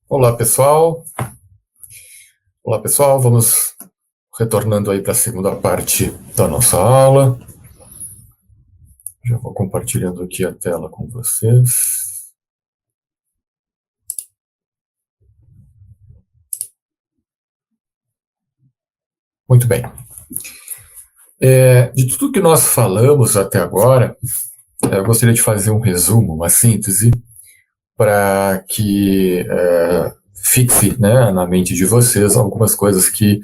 Olá, pessoal. Olá, pessoal. Vamos retornando aí para a segunda parte da nossa aula. Já vou compartilhando aqui a tela com vocês. Muito bem. De tudo que nós falamos até agora, eu gostaria de fazer um resumo, uma síntese, para que fixe, né, na mente de vocês algumas coisas que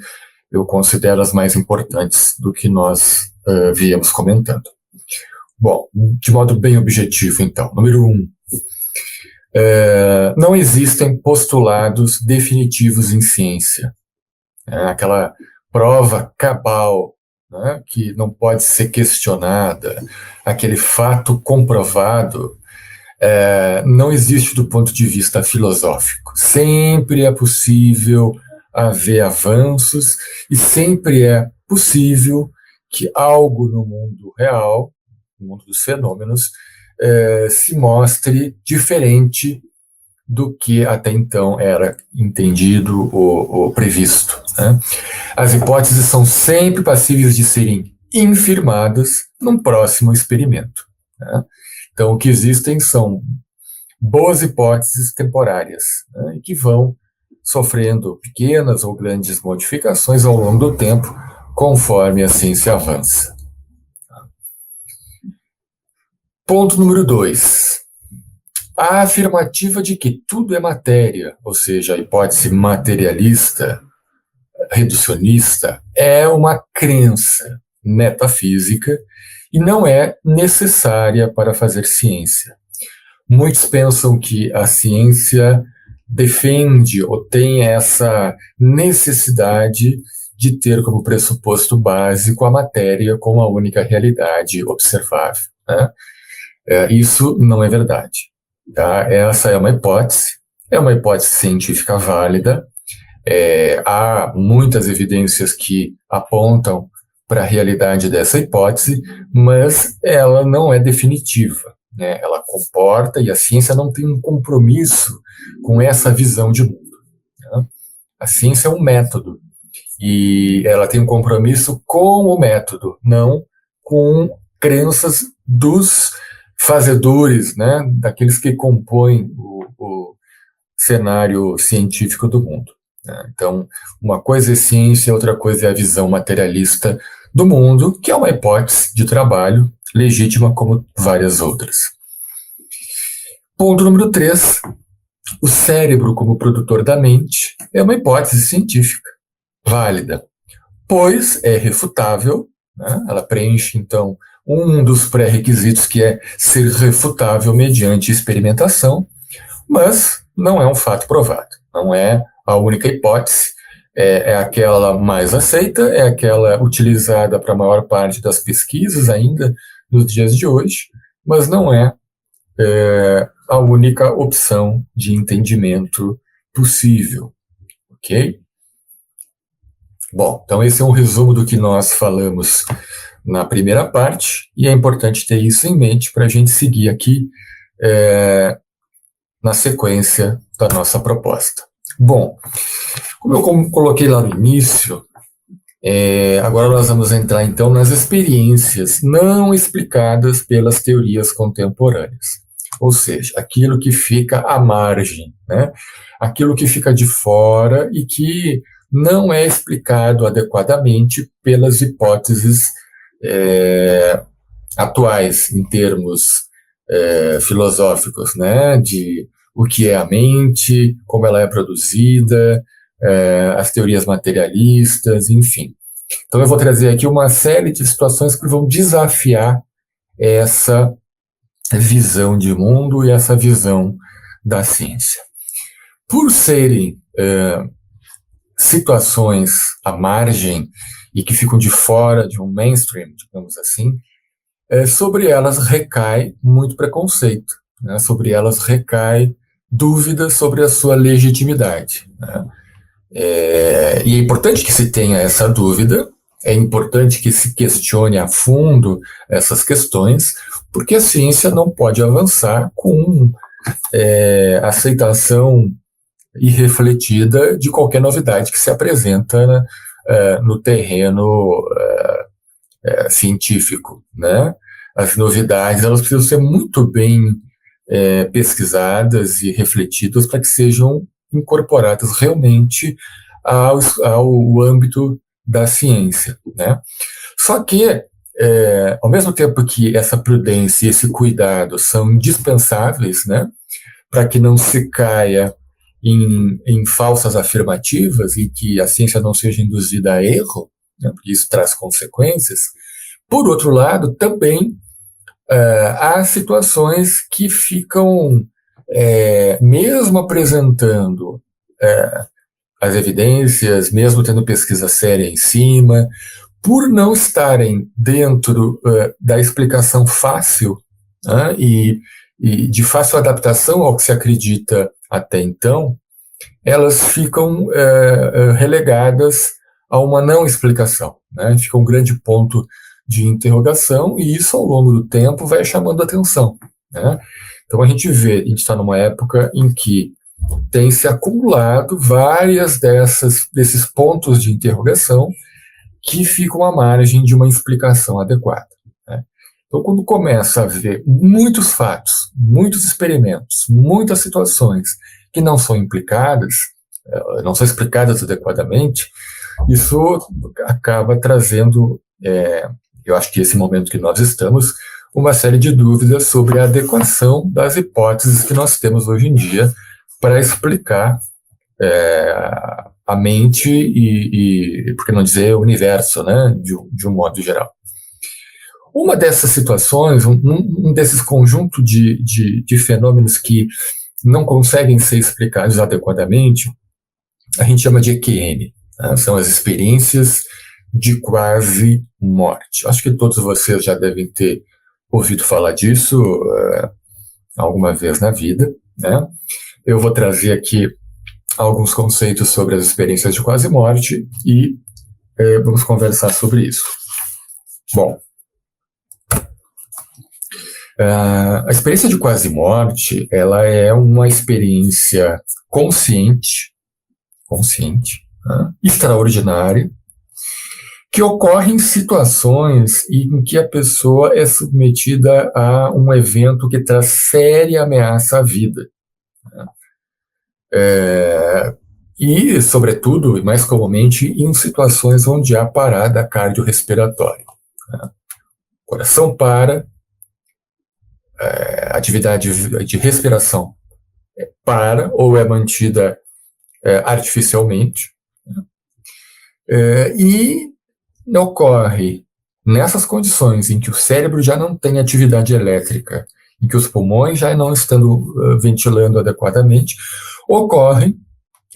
eu considero as mais importantes do que nós viemos comentando. Bom, de modo bem objetivo, então. Número 1. Não existem postulados definitivos em ciência. Aquela prova cabal, né, que não pode ser questionada, aquele fato comprovado, não existe do ponto de vista filosófico. Sempre é possível haver avanços e sempre é possível que algo no mundo real, no mundo dos fenômenos, se mostre diferente do que até então era entendido ou previsto, né? As hipóteses são sempre passíveis de serem infirmadas num próximo experimento, né? Então, o que existem são boas hipóteses temporárias, né, que vão sofrendo pequenas ou grandes modificações ao longo do tempo, conforme a ciência avança. Ponto número 2. A afirmativa de que tudo é matéria, ou seja, a hipótese materialista, reducionista, é uma crença metafísica e não é necessária para fazer ciência. Muitos pensam que a ciência defende ou tem essa necessidade de ter como pressuposto básico a matéria como a única realidade observável, né? Isso não é verdade. Tá? Essa é uma hipótese científica válida. Há muitas evidências que apontam para a realidade dessa hipótese, mas ela não é definitiva, né? Ela comporta, e a ciência não tem um compromisso com essa visão de mundo, né? A ciência é um método, e ela tem um compromisso com o método, não com crenças dos fazedores, né? Daqueles que compõem o cenário científico do mundo. Então, uma coisa é ciência, outra coisa é a visão materialista do mundo, que é uma hipótese de trabalho legítima como várias outras. Ponto número 3. O cérebro como produtor da mente é uma hipótese científica válida, pois é refutável, né? Ela preenche, então, um dos pré-requisitos, que é ser refutável mediante experimentação, mas não é um fato provado, não é a única hipótese, é aquela mais aceita, é aquela utilizada para a maior parte das pesquisas ainda nos dias de hoje, mas não é a única opção de entendimento possível, ok? Bom, então esse é um resumo do que nós falamos na primeira parte, e é importante ter isso em mente para a gente seguir aqui na sequência da nossa proposta. Bom, como eu coloquei lá no início, agora nós vamos entrar então nas experiências não explicadas pelas teorias contemporâneas, ou seja, aquilo que fica à margem, né? Aquilo que fica de fora e que não é explicado adequadamente pelas hipóteses atuais, em termos filosóficos, né? De o que é a mente, como ela é produzida, as teorias materialistas, enfim. Então eu vou trazer aqui uma série de situações que vão desafiar essa visão de mundo e essa visão da ciência. Por serem situações à margem e que ficam de fora de um mainstream, digamos assim, sobre elas recai muito preconceito, né? Sobre elas recai dúvida sobre a sua legitimidade, né? E é importante que se tenha essa dúvida, é importante que se questione a fundo essas questões, porque a ciência não pode avançar com aceitação e refletida de qualquer novidade que se apresenta, né, no terreno científico, né? As novidades, elas precisam ser muito bem pesquisadas e refletidas para que sejam incorporadas realmente ao âmbito da ciência, né? Só que, ao mesmo tempo que essa prudência e esse cuidado são indispensáveis, né, para que não se caia em falsas afirmativas e que a ciência não seja induzida a erro, né, porque isso traz consequências. Por outro lado, também há situações que ficam, mesmo apresentando as evidências, mesmo tendo pesquisa séria em cima, por não estarem dentro da explicação fácil, né, e de fácil adaptação ao que se acredita até então, elas ficam relegadas a uma não explicação, né? Fica um grande ponto de interrogação e isso ao longo do tempo vai chamando atenção, né? Então a gente está numa época em que tem se acumulado várias desses pontos de interrogação que ficam à margem de uma explicação adequada, né? Então, quando começa a haver muitos fatos, muitos experimentos, muitas situações que não são implicadas, não são explicadas adequadamente, isso acaba trazendo, eu acho que esse momento que nós estamos, uma série de dúvidas sobre a adequação das hipóteses que nós temos hoje em dia para explicar a mente e, por que não dizer, o universo, né, de um modo geral. Uma dessas situações, um desses conjuntos de fenômenos que não conseguem ser explicados adequadamente, a gente chama de EQM, né? São as experiências de quase morte. Acho que todos vocês já devem ter ouvido falar disso alguma vez na vida, né? Eu vou trazer aqui alguns conceitos sobre as experiências de quase morte e vamos conversar sobre isso. Bom, a experiência de quase morte, ela é uma experiência consciente, né, extraordinária, que ocorre em situações em que a pessoa é submetida a um evento que traz séria ameaça à vida, né? E, sobretudo, e mais comumente, em situações onde há parada cardiorrespiratória, né? O coração para, a atividade de respiração para ou é mantida artificialmente, né? E ocorre nessas condições em que o cérebro já não tem atividade elétrica, em que os pulmões já não estão ventilando adequadamente, ocorrem,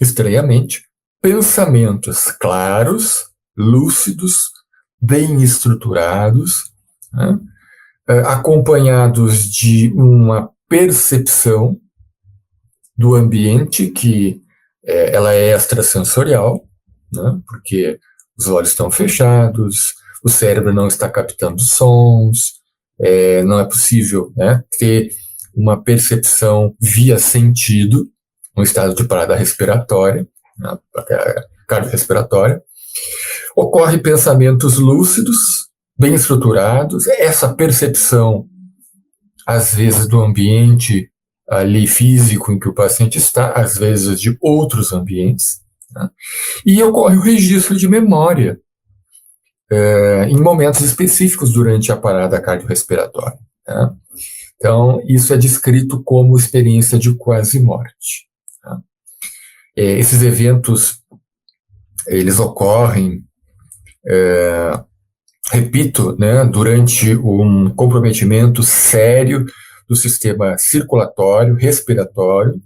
estranhamente, pensamentos claros, lúcidos, bem estruturados, né, acompanhados de uma percepção do ambiente que ela é extrasensorial, né, porque os olhos estão fechados, o cérebro não está captando sons, não é possível, né, ter uma percepção via sentido, um estado de parada respiratória, né, cardiorrespiratória. Ocorre pensamentos lúcidos, bem estruturados, essa percepção, às vezes, do ambiente ali físico em que o paciente está, às vezes de outros ambientes, né? E ocorre o registro de memória em momentos específicos durante a parada cardiorrespiratória, né? Então, isso é descrito como experiência de quase morte, né? Esses eventos, eles ocorrem, repito, né, durante um comprometimento sério do sistema circulatório, respiratório,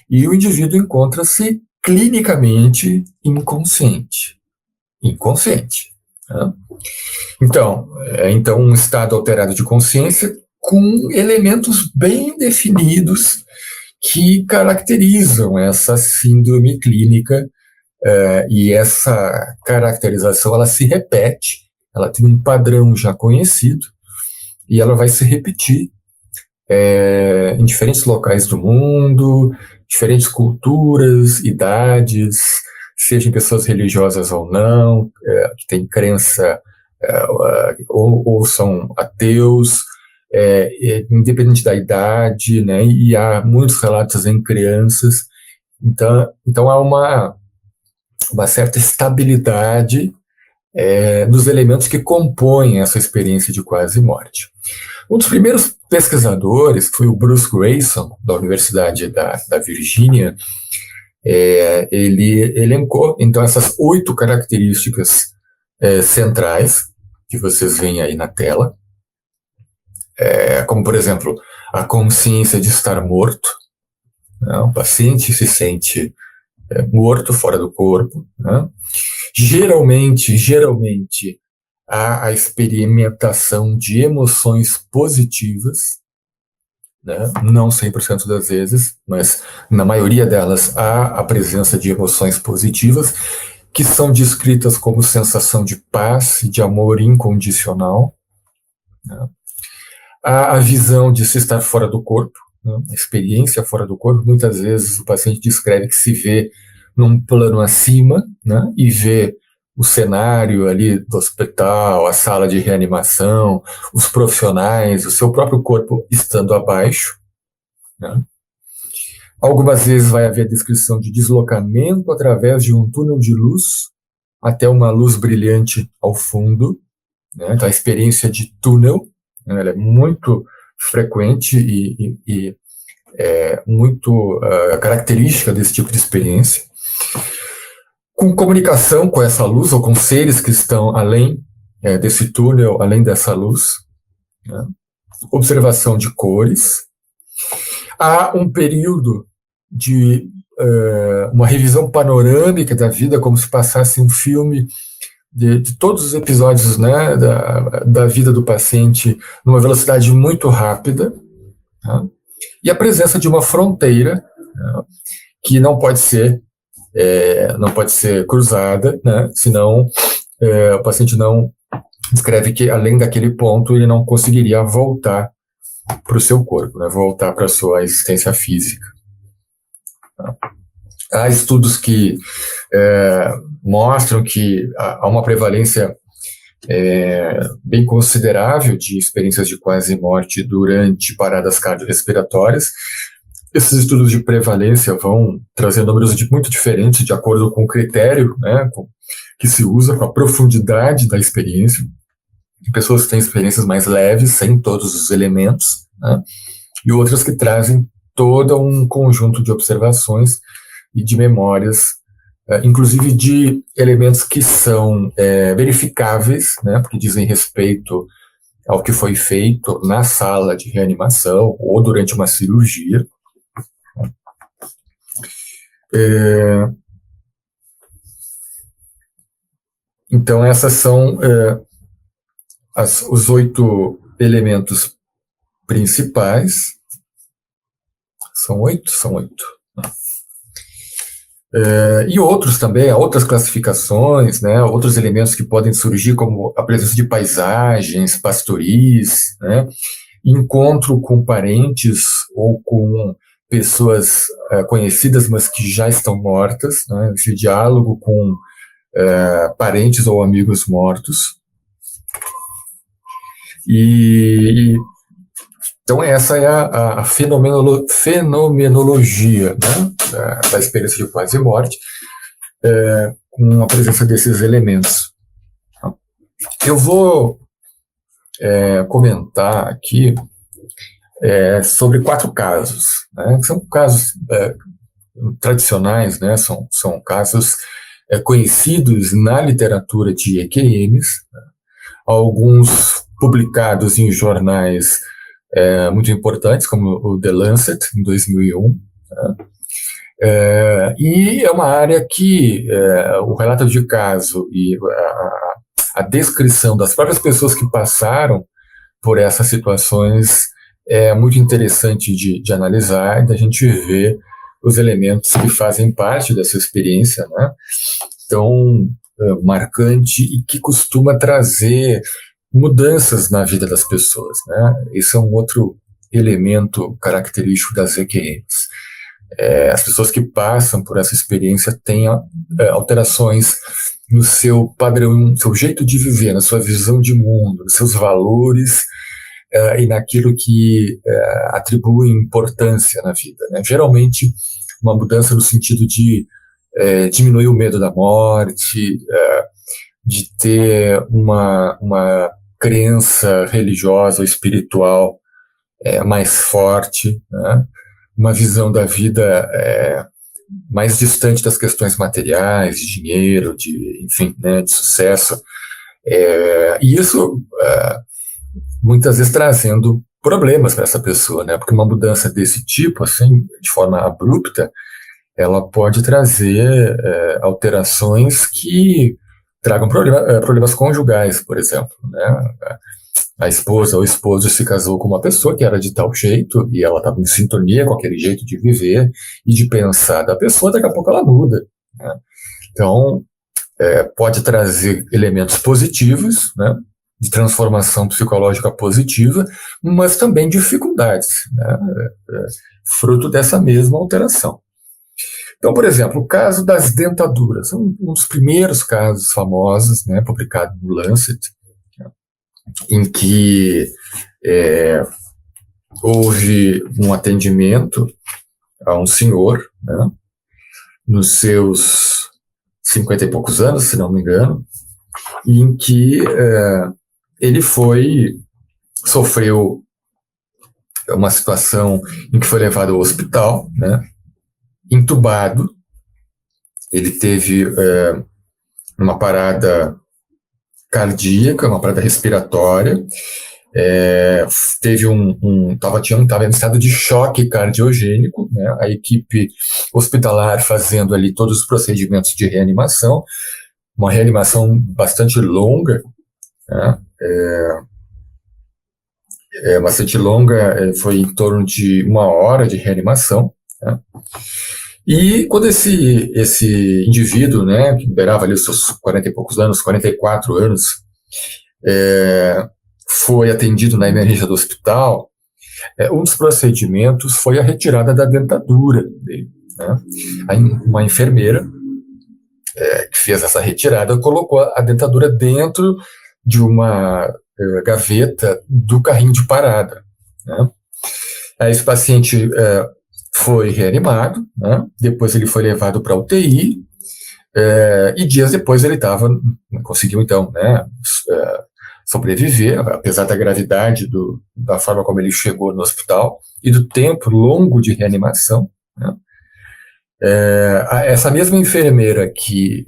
e o indivíduo encontra-se clinicamente inconsciente. Né? Então, um estado alterado de consciência com elementos bem definidos que caracterizam essa síndrome clínica, e essa caracterização ela se repete, ela tem um padrão já conhecido e ela vai se repetir em diferentes locais do mundo, diferentes culturas, idades, sejam pessoas religiosas ou não, que têm crença ou são ateus, independente da idade, né? E há muitos relatos em crianças. Então há uma certa estabilidade nos elementos que compõem essa experiência de quase morte. Um dos primeiros pesquisadores, que foi o Bruce Greyson, da Universidade da Virgínia, ele elencou, então, essas 8 características centrais que vocês veem aí na tela, como, por exemplo, a consciência de estar morto, né? O paciente se sente morto, fora do corpo, né? Geralmente, há a experimentação de emoções positivas, né? Não 100% das vezes, mas na maioria delas há a presença de emoções positivas, que são descritas como sensação de paz e de amor incondicional, né? Há a visão de se estar fora do corpo, né? A experiência fora do corpo. Muitas vezes o paciente descreve que se vê num plano acima, né? E vê o cenário ali do hospital, a sala de reanimação, os profissionais, o seu próprio corpo estando abaixo, né? Algumas vezes vai haver descrição de deslocamento através de um túnel de luz até uma luz brilhante ao fundo, né? Então a experiência de túnel, né, ela é muito frequente e muito característica desse tipo de experiência. Com comunicação com essa luz ou com seres que estão além desse túnel, além dessa luz, né? Observação de cores. Há um período de uma revisão panorâmica da vida, como se passasse um filme de todos os episódios, né, da vida do paciente numa velocidade muito rápida, tá? E a presença de uma fronteira, né, que não pode ser cruzada, né, senão o paciente não descreve que além daquele ponto ele não conseguiria voltar para o seu corpo, né, voltar para a sua existência física. Tá? Há estudos que mostram que há uma prevalência bem considerável de experiências de quase morte durante paradas cardiorrespiratórias. Esses estudos de prevalência vão trazer números muito diferentes de acordo com o critério, né, que se usa, com a profundidade da experiência. Pessoas que têm experiências mais leves, sem todos os elementos, né, e outras que trazem todo um conjunto de observações e de memórias, inclusive de elementos que são verificáveis, né, porque dizem respeito ao que foi feito na sala de reanimação ou durante uma cirurgia. Então, essas são os 8 elementos principais. São 8? São 8. E outros também, outras classificações, né, outros elementos que podem surgir, como a presença de paisagens, pastoris, né, encontro com parentes ou com pessoas conhecidas, mas que já estão mortas, né, esse diálogo com parentes ou amigos mortos. Então essa é a fenomenologia, né, da experiência de quase morte, com a presença desses elementos. Eu vou comentar aqui sobre 4 casos, né, que são casos tradicionais, né, são casos conhecidos na literatura de EQMs, né, alguns publicados em jornais muito importantes, como o The Lancet, em 2001. Né? E é uma área que o relato de caso e a descrição das próprias pessoas que passaram por essas situações é muito interessante de analisar, e da gente ver os elementos que fazem parte dessa experiência, né, tão marcante e que costuma trazer mudanças na vida das pessoas, né? Esse é um outro elemento característico das EQMs. As pessoas que passam por essa experiência têm alterações no seu padrão, no seu jeito de viver, na sua visão de mundo, nos seus valores e naquilo que atribui importância na vida, né? Geralmente, uma mudança no sentido de diminuir o medo da morte, de ter uma crença religiosa ou espiritual mais forte, né? Uma visão da vida mais distante das questões materiais, de dinheiro, enfim, né, de sucesso. E isso, muitas vezes, trazendo problemas para essa pessoa, né? Porque uma mudança desse tipo, assim, de forma abrupta, ela pode trazer alterações que tragam problemas conjugais, por exemplo, né? A esposa ou o esposo se casou com uma pessoa que era de tal jeito e ela estava em sintonia com aquele jeito de viver e de pensar da pessoa, daqui a pouco ela muda, né? Então, pode trazer elementos positivos, né, de transformação psicológica positiva, mas também dificuldades, né, fruto dessa mesma alteração. Então, por exemplo, o caso das dentaduras, um dos primeiros casos famosos, né, publicado no Lancet, em que houve um atendimento a um senhor, né, nos seus 50 e poucos anos, se não me engano, em que ele sofreu uma situação em que foi levado ao hospital, né, entubado. Ele teve uma parada cardíaca, uma parada respiratória, estava em estado de choque cardiogênico, né, a equipe hospitalar fazendo ali todos os procedimentos de reanimação, uma reanimação bastante longa, né, bastante longa, foi em torno de 1 hora de reanimação, né. E quando esse indivíduo, né, que beirava ali os seus 40 e poucos anos, 44 anos, foi atendido na emergência do hospital, um dos procedimentos foi a retirada da dentadura dele, né. Uma enfermeira que fez essa retirada colocou a dentadura dentro de uma gaveta do carrinho de parada, né. Aí esse paciente foi reanimado, né? Depois ele foi levado para a UTI, e dias depois ele conseguiu então, né, sobreviver, apesar da gravidade da forma como ele chegou no hospital e do tempo longo de reanimação, né? Essa mesma enfermeira que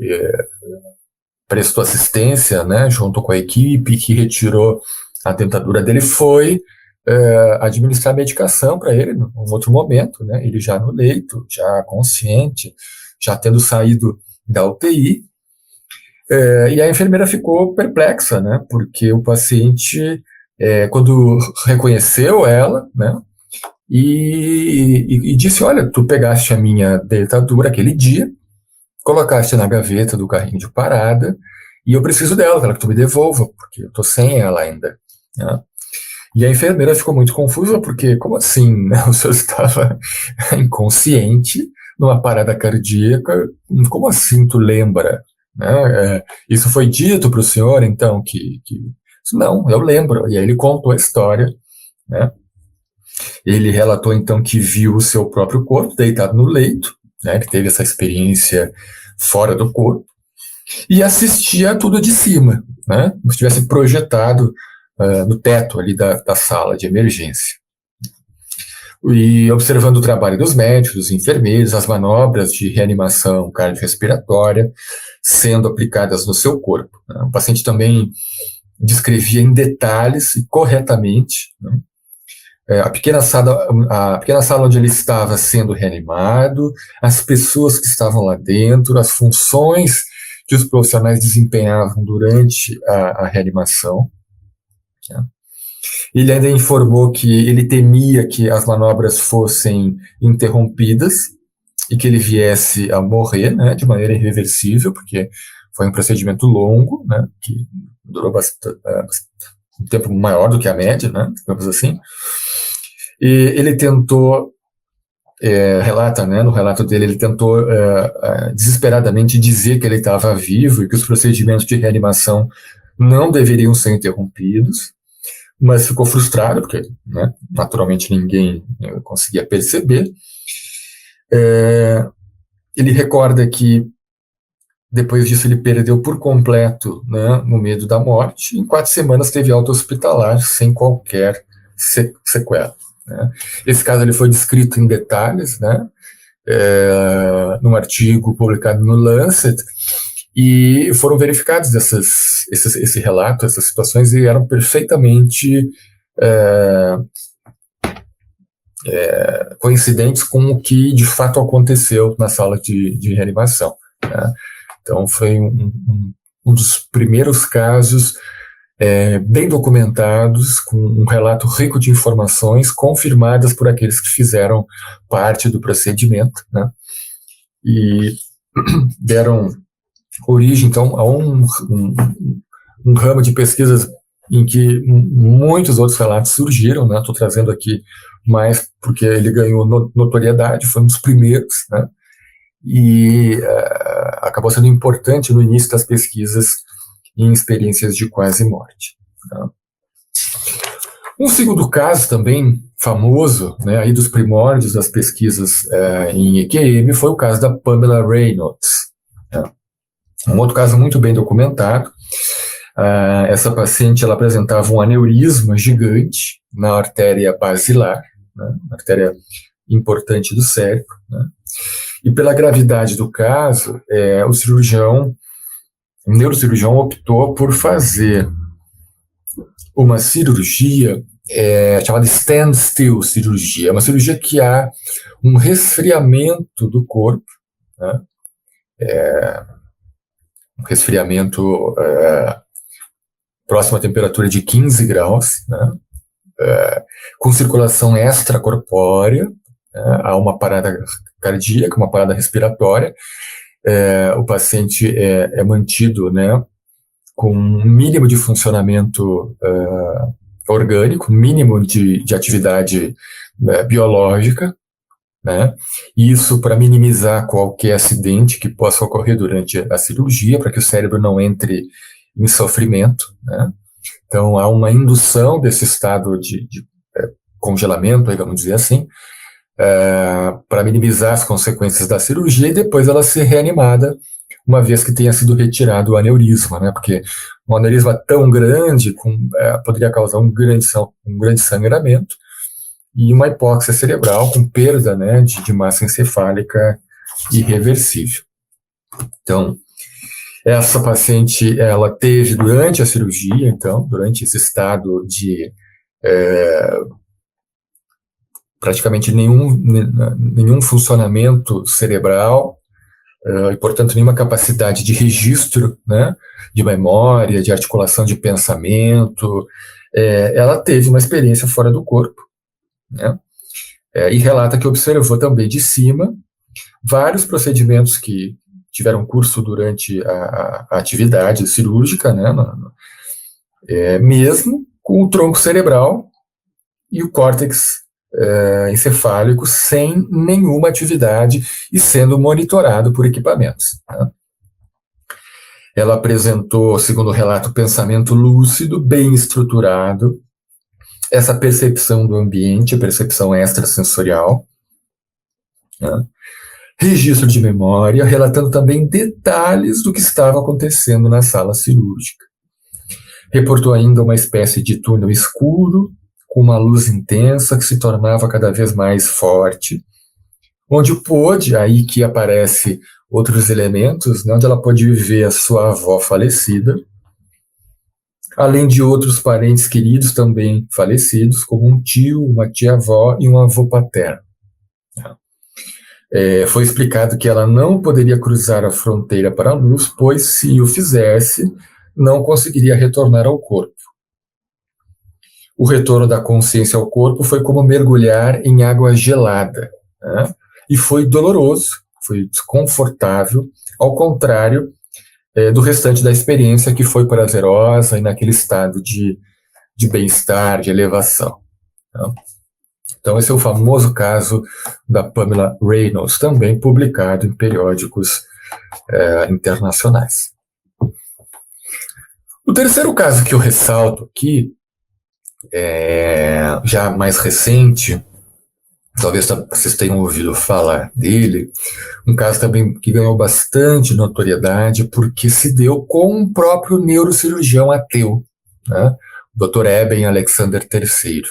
prestou assistência, né, junto com a equipe que retirou a dentadura dele, foi administrar medicação para ele num outro momento, né, ele já no leito, já consciente, já tendo saído da UTI, e a enfermeira ficou perplexa, né, porque o paciente, quando reconheceu ela, né, e disse, olha, tu pegaste a minha dentadura aquele dia, colocaste na gaveta do carrinho de parada, e eu preciso dela, quero que tu me devolva, porque eu tô sem ela ainda, né? E a enfermeira ficou muito confusa, porque como assim, né? O senhor estava inconsciente, numa parada cardíaca, como assim tu lembra? Né? Isso foi dito para o senhor, então, Não, eu lembro. E aí ele contou a história, né? Ele relatou, então, que viu o seu próprio corpo deitado no leito, né? Que teve essa experiência fora do corpo, e assistia tudo de cima, né? Como se tivesse projetado no teto ali da sala de emergência. E observando o trabalho dos médicos, dos enfermeiros, as manobras de reanimação cardiorrespiratória sendo aplicadas no seu corpo, né? O paciente também descrevia em detalhes e corretamente, né, a pequena sala onde ele estava sendo reanimado, as pessoas que estavam lá dentro, as funções que os profissionais desempenhavam durante a reanimação, né. Ele ainda informou que ele temia que as manobras fossem interrompidas e que ele viesse a morrer, né, de maneira irreversível, porque foi um procedimento longo, né, que durou um tempo maior do que a média, né, digamos assim. E ele tentou, relata, né, no relato dele, ele tentou desesperadamente dizer que ele estava vivo e que os procedimentos de reanimação não deveriam ser interrompidos, mas ficou frustrado, porque, né, naturalmente ninguém conseguia perceber. Ele recorda que depois disso ele perdeu por completo, né, no medo da morte. Em 4 semanas teve alta hospitalar sem qualquer sequela. Né. Esse caso ele foi descrito em detalhes, né, num artigo publicado no Lancet, e foram verificados esse relato, essas situações, e eram perfeitamente coincidentes com o que de fato aconteceu na sala de reanimação. Né? Então foi um dos primeiros casos bem documentados, com um relato rico de informações confirmadas por aqueles que fizeram parte do procedimento, né? E deram origem, então, a um ramo de pesquisas em que muitos outros relatos surgiram, né? Estou trazendo aqui mais porque ele ganhou notoriedade, foi um dos primeiros, né? E acabou sendo importante no início das pesquisas em experiências de quase morte. Tá? Um segundo caso também famoso, né, aí dos primórdios das pesquisas em EQM, foi o caso da Pamela Reynolds. Tá? Um outro caso muito bem documentado. Essa paciente ela apresentava um aneurisma gigante na artéria basilar, né, artéria importante do cérebro, né? E pela gravidade do caso, o neurocirurgião optou por fazer uma cirurgia chamada standstill cirurgia, uma cirurgia que há um resfriamento do corpo, né? Um resfriamento próximo à temperatura de 15 graus, né? Com circulação extracorpórea, há uma parada cardíaca, uma parada respiratória, o paciente é mantido, né, com um mínimo de funcionamento orgânico, mínimo de atividade biológica, né, isso para minimizar qualquer acidente que possa ocorrer durante a cirurgia, para que o cérebro não entre em sofrimento, né. Então há uma indução desse estado de congelamento, vamos dizer assim, para minimizar as consequências da cirurgia, e depois ela ser reanimada uma vez que tenha sido retirado o aneurisma, né? Porque um aneurisma tão grande poderia causar um grande sangramento e uma hipóxia cerebral com perda, né, de massa encefálica irreversível. Então, essa paciente, ela teve durante a cirurgia, então, durante esse estado de praticamente nenhum funcionamento cerebral, e, portanto, nenhuma capacidade de registro, né, de memória, de articulação de pensamento. Ela teve uma experiência fora do corpo, né, e relata que observou também de cima vários procedimentos que tiveram curso durante a atividade cirúrgica, né, mesmo com o tronco cerebral e o córtex encefálico sem nenhuma atividade e sendo monitorado por equipamentos. Né? Ela apresentou, segundo o relato, pensamento lúcido, bem estruturado, essa percepção do ambiente, percepção extrasensorial, né? Registro de memória, relatando também detalhes do que estava acontecendo na sala cirúrgica. Reportou ainda uma espécie de túnel escuro, com uma luz intensa que se tornava cada vez mais forte, onde pôde, aí que aparece outros elementos, né, onde ela pôde ver a sua avó falecida, além de outros parentes queridos também falecidos, como um tio, uma tia-avó e um avô paterno. Foi explicado que ela não poderia cruzar a fronteira para a luz, pois se o fizesse, não conseguiria retornar ao corpo. O retorno da consciência ao corpo foi como mergulhar em água gelada, né? E foi doloroso, foi desconfortável, ao contrário do restante da experiência, que foi prazerosa e naquele estado de bem-estar, de elevação. Né? Então, esse é o famoso caso da Pamela Reynolds, também publicado em periódicos internacionais. O terceiro caso que eu ressalto aqui, já mais recente, talvez vocês tenham ouvido falar dele, um caso também que ganhou bastante notoriedade porque se deu com o próprio neurocirurgião ateu, né? O Dr. Eben Alexander III.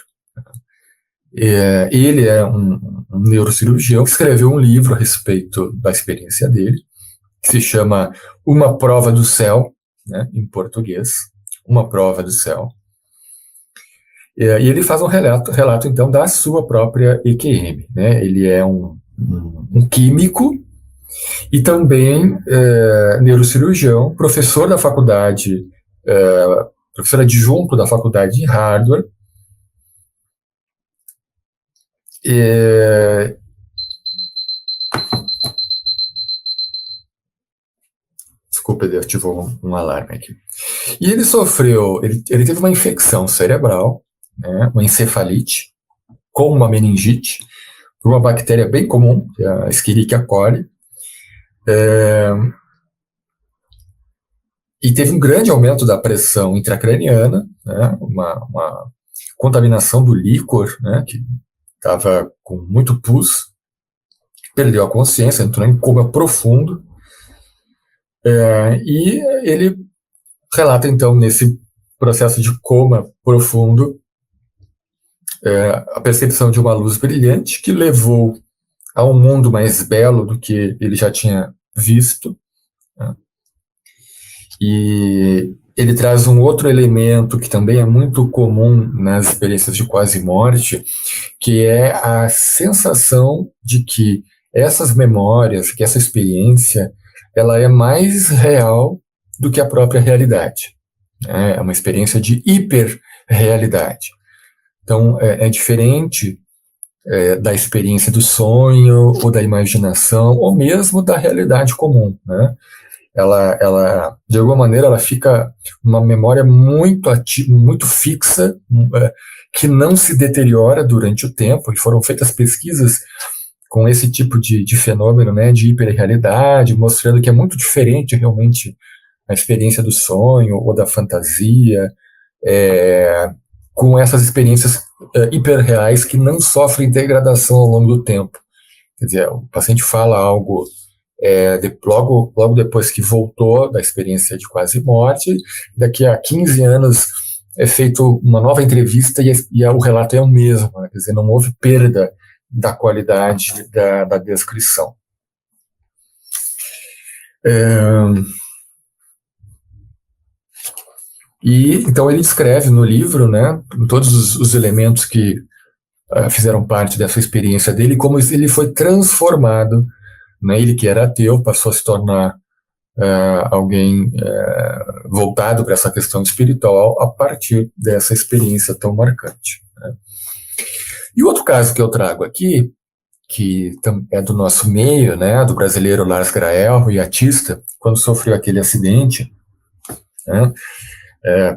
Ele é um neurocirurgião que escreveu um livro a respeito da experiência dele, que se chama Uma Prova do Céu, né, em português, Uma Prova do Céu. E ele faz um relato, então, da sua própria EQM. Né? Ele é um químico e também neurocirurgião, professor da faculdade, professor adjunto da faculdade de Harvard. Desculpa, ele ativou um alarme aqui. E ele ele teve uma infecção cerebral, né, uma encefalite, com uma meningite, por uma bactéria bem comum, que é a Escherichia coli, e teve um grande aumento da pressão intracraniana, né, uma contaminação do líquor, né, que estava com muito pus, perdeu a consciência, entrou em coma profundo, e ele relata, então, nesse processo de coma profundo, a percepção de uma luz brilhante que levou a um mundo mais belo do que ele já tinha visto. Né? E ele traz um outro elemento que também é muito comum nas experiências de quase morte, que é a sensação de que essas memórias, que essa experiência, ela é mais real do que a própria realidade. É uma experiência de hiperrealidade. Então, é diferente da experiência do sonho, ou da imaginação, ou mesmo da realidade comum, né? Ela, de alguma maneira, ela fica uma memória muito ativa, muito fixa, que não se deteriora durante o tempo, e foram feitas pesquisas com esse tipo de fenômeno, né, de hiperrealidade, mostrando que é muito diferente, realmente, a experiência do sonho ou da fantasia, com essas experiências hiperreais que não sofrem degradação ao longo do tempo. Quer dizer, o paciente fala algo logo depois que voltou da experiência de quase morte, daqui a 15 anos é feito uma nova entrevista e o relato é o mesmo, né? Quer dizer, não houve perda da qualidade da descrição. E então ele descreve no livro, né, todos os elementos que fizeram parte dessa experiência dele, como ele foi transformado, né, ele que era ateu passou a se tornar alguém voltado para essa questão espiritual a partir dessa experiência tão marcante. Né. E outro caso que eu trago aqui, que é do nosso meio, né, do brasileiro Lars Grael, iatista, quando sofreu aquele acidente, né,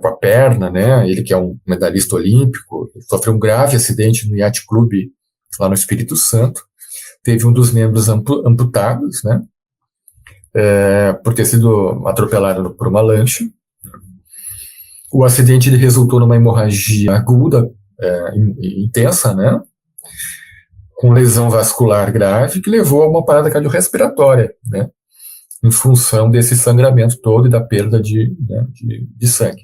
com a perna, né, ele que é um medalhista olímpico, sofreu um grave acidente no Yacht Club lá no Espírito Santo, teve um dos membros amputados, né, por ter sido atropelado por uma lancha. O acidente ele resultou numa hemorragia aguda, intensa, né, com lesão vascular grave, que levou a uma parada cardiorrespiratória, né, em função desse sangramento todo e da perda de sangue.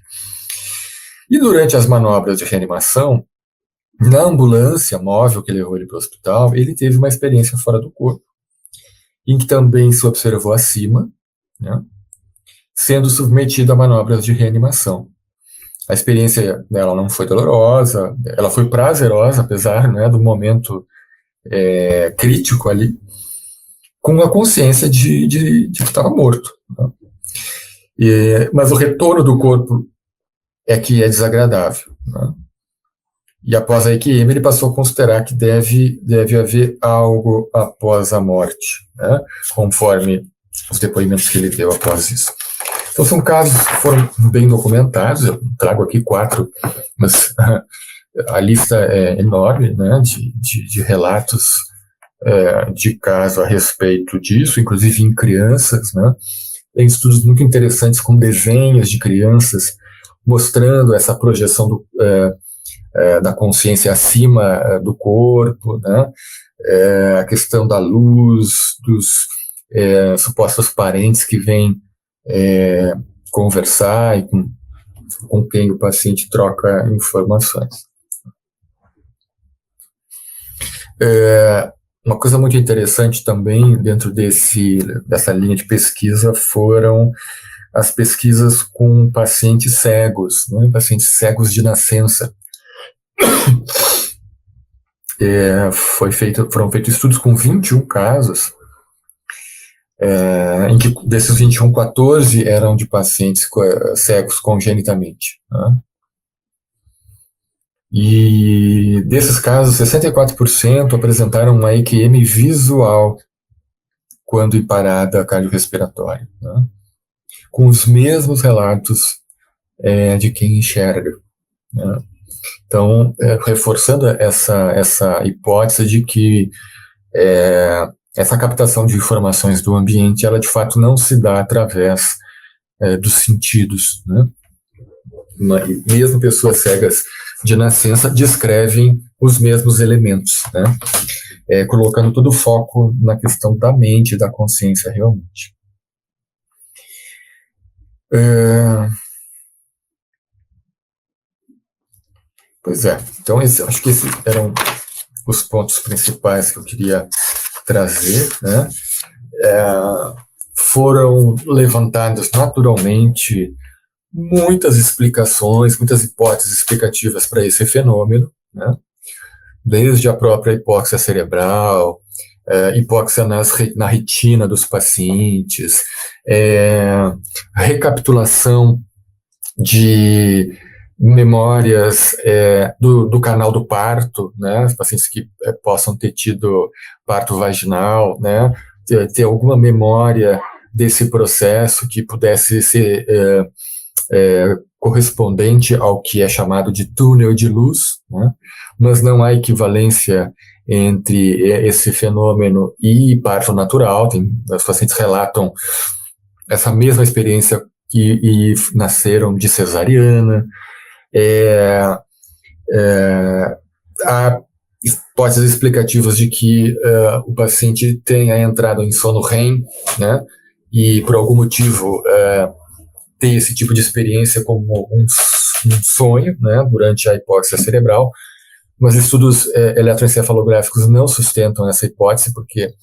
E durante as manobras de reanimação, na ambulância móvel que levou ele para o hospital, ele teve uma experiência fora do corpo, em que também se observou acima, né, sendo submetido a manobras de reanimação. A experiência dela não foi dolorosa, ela foi prazerosa, apesar, né, do momento crítico ali, com a consciência de que estava morto. Né? Mas o retorno do corpo é que é desagradável. Né? E após a EQM, ele passou a considerar que deve haver algo após a morte, né? Conforme os depoimentos que ele deu após isso. Então, são casos que foram bem documentados, eu trago aqui 4, mas a lista é enorme, né, de relatos de caso a respeito disso, inclusive em crianças, né. Tem estudos muito interessantes com desenhos de crianças mostrando essa projeção da consciência acima do corpo, né? A questão da luz, dos supostos parentes que vêm conversar e com quem o paciente troca informações. Uma coisa muito interessante também dentro dessa linha de pesquisa foram as pesquisas com pacientes cegos, né? Pacientes cegos de nascença. Foram feitos estudos com 21 casos, em que desses 21, 14 eram de pacientes cegos congenitamente, né? E desses casos, 64% apresentaram uma EQM visual quando em parada cardiorrespiratória, né? Com os mesmos relatos de quem enxerga, né? Então, reforçando essa hipótese de que essa captação de informações do ambiente, ela de fato não se dá através dos sentidos, né? Mesmo pessoas cegas de nascença descrevem os mesmos elementos, né? Colocando todo o foco na questão da mente e da consciência realmente. Pois é, então acho que esses eram os pontos principais que eu queria trazer, né? Foram levantadas naturalmente muitas explicações, muitas hipóteses explicativas para esse fenômeno, né? Desde a própria hipóxia cerebral, hipóxia na retina dos pacientes, recapitulação de memórias do canal do parto, né? Pacientes que possam ter tido parto vaginal, né? Ter alguma memória desse processo que pudesse ser correspondente ao que é chamado de túnel de luz, né? Mas não há equivalência entre esse fenômeno e parto natural. Os pacientes relatam essa mesma experiência e nasceram de cesariana. Há hipóteses explicativas de que o paciente tenha entrado em sono REM, né, e por algum motivo ter esse tipo de experiência como um sonho, né, durante a hipóxia cerebral, mas estudos eletroencefalográficos não sustentam essa hipótese, porque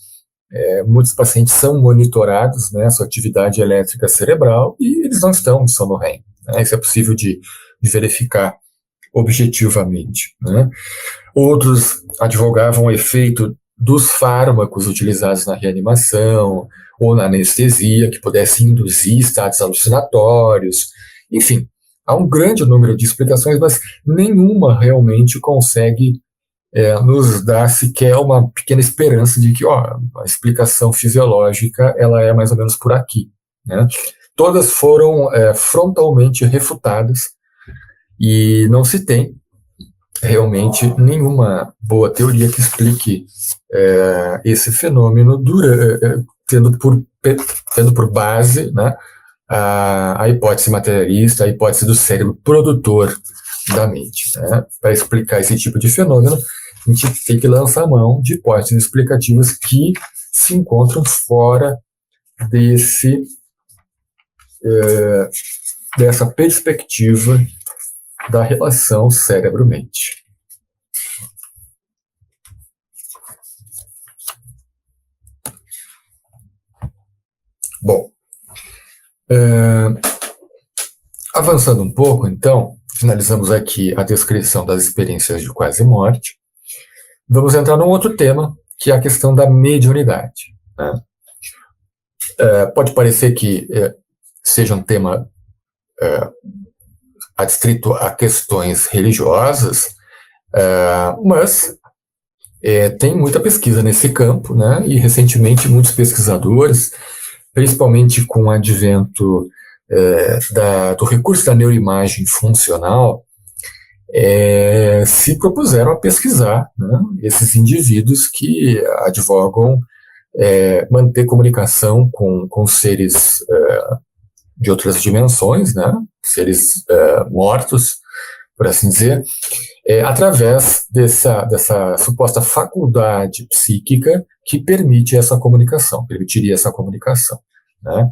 muitos pacientes são monitorados, né, sua atividade elétrica cerebral, e eles não estão em sono REM, né? Isso é possível de verificar objetivamente, né? Outros advogavam o efeito dos fármacos utilizados na reanimação ou na anestesia, que pudesse induzir estados alucinatórios. Enfim, há um grande número de explicações, mas nenhuma realmente consegue nos dar sequer uma pequena esperança de que a explicação fisiológica ela é mais ou menos por aqui, né? Todas foram frontalmente refutadas e não se tem realmente nenhuma boa teoria que explique esse fenômeno tendo por base, né, a hipótese materialista, a hipótese do cérebro produtor da mente, né? Para explicar esse tipo de fenômeno, a gente tem que lançar a mão de hipóteses explicativas que se encontram fora dessa perspectiva da relação cérebro-mente. Bom, avançando um pouco, então, finalizamos aqui a descrição das experiências de quase morte. Vamos entrar num outro tema, que é a questão da mediunidade, né? Pode parecer que seja um tema adstrito a questões religiosas, mas tem muita pesquisa nesse campo, né? E recentemente muitos pesquisadores, principalmente com o advento do recurso da neuroimagem funcional, se propuseram a pesquisar, né, esses indivíduos que advogam manter comunicação com seres de outras dimensões, né, seres mortos, por assim dizer, através dessa suposta faculdade psíquica que permite essa comunicação, permitiria essa comunicação, né?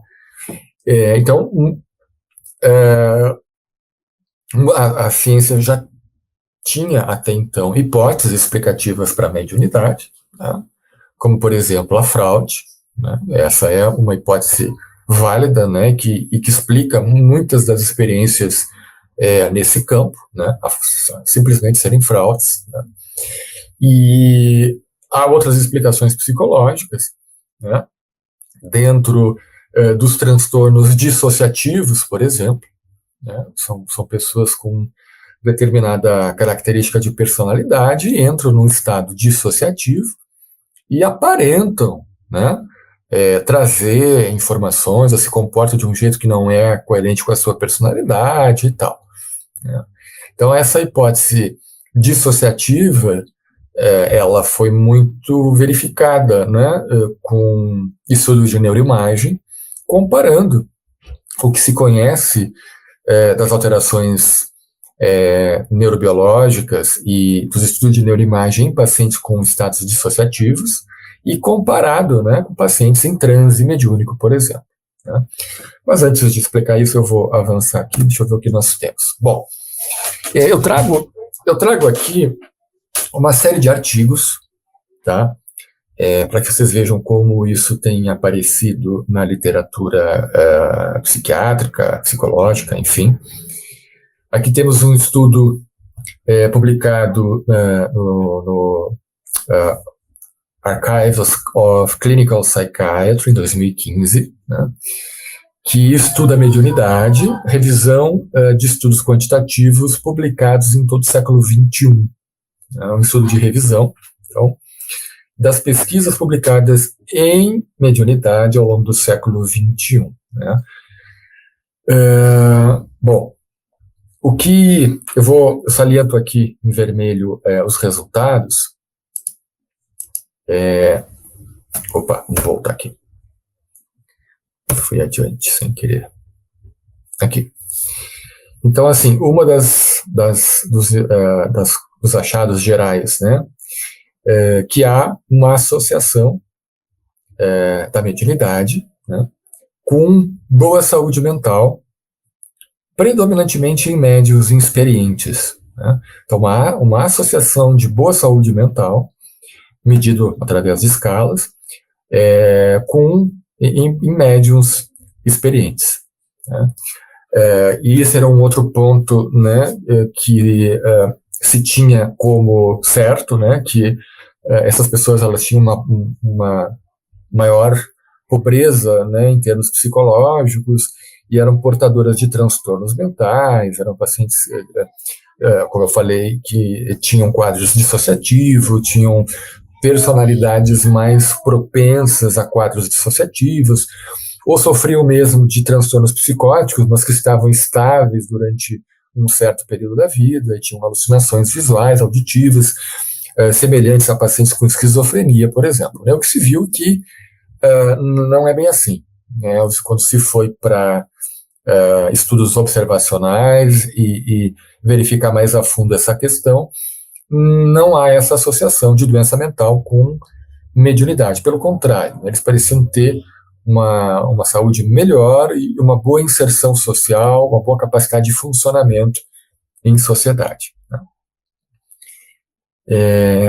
Então, a ciência já tinha até então hipóteses explicativas para a mediunidade, né? Como, por exemplo, a fraude, né? Essa é uma hipótese válida, né? Que explica muitas das experiências nesse campo, né? Simplesmente serem fraudes, né? E há outras explicações psicológicas, né? Dentro dos transtornos dissociativos, por exemplo, né? São pessoas com determinada característica de personalidade, entram num estado dissociativo e aparentam, né, trazer informações, ou se comportam de um jeito que não é coerente com a sua personalidade e tal, né? Então, essa hipótese dissociativa, ela foi muito verificada, né, com estudos de neuroimagem, comparando o que se conhece das alterações neurobiológicas e dos estudos de neuroimagem em pacientes com estados dissociativos e comparado, né, com pacientes em transe mediúnico, por exemplo, né? Mas antes de explicar isso, eu vou avançar aqui, deixa eu ver o que nós temos. Bom, eu trago aqui uma série de artigos, tá? Para que vocês vejam como isso tem aparecido na literatura psiquiátrica, psicológica, enfim. Aqui temos um estudo publicado no Archives of Clinical Psychiatry, em 2015, né, que estuda a mediunidade, revisão de estudos quantitativos publicados em todo o século XXI. É um estudo de revisão, então, das pesquisas publicadas em mediunidade ao longo do século XXI, né. Bom, o que eu saliento aqui em vermelho os resultados. Opa, vou voltar aqui. Fui adiante sem querer. Aqui. Então, assim, uma dos achados gerais, né, que há uma associação da mediunidade, né, com boa saúde mental, predominantemente em médiuns inexperientes, né? Então, há uma associação de boa saúde mental, medido através de escalas, em médiuns experientes, né? E esse era um outro ponto, né, que se tinha como certo, né, que essas pessoas elas tinham uma maior pobreza, né, em termos psicológicos, e eram portadoras de transtornos mentais, eram pacientes, como eu falei, que tinham quadros dissociativos, tinham personalidades mais propensas a quadros dissociativos, ou sofriam mesmo de transtornos psicóticos, mas que estavam estáveis durante um certo período da vida, e tinham alucinações visuais, auditivas, semelhantes a pacientes com esquizofrenia, por exemplo, né? O que se viu que não é bem assim, né? Quando se foi para estudos observacionais e verificar mais a fundo essa questão, não há essa associação de doença mental com mediunidade. Pelo contrário, eles pareciam ter uma saúde melhor e uma boa inserção social, uma boa capacidade de funcionamento em sociedade, né?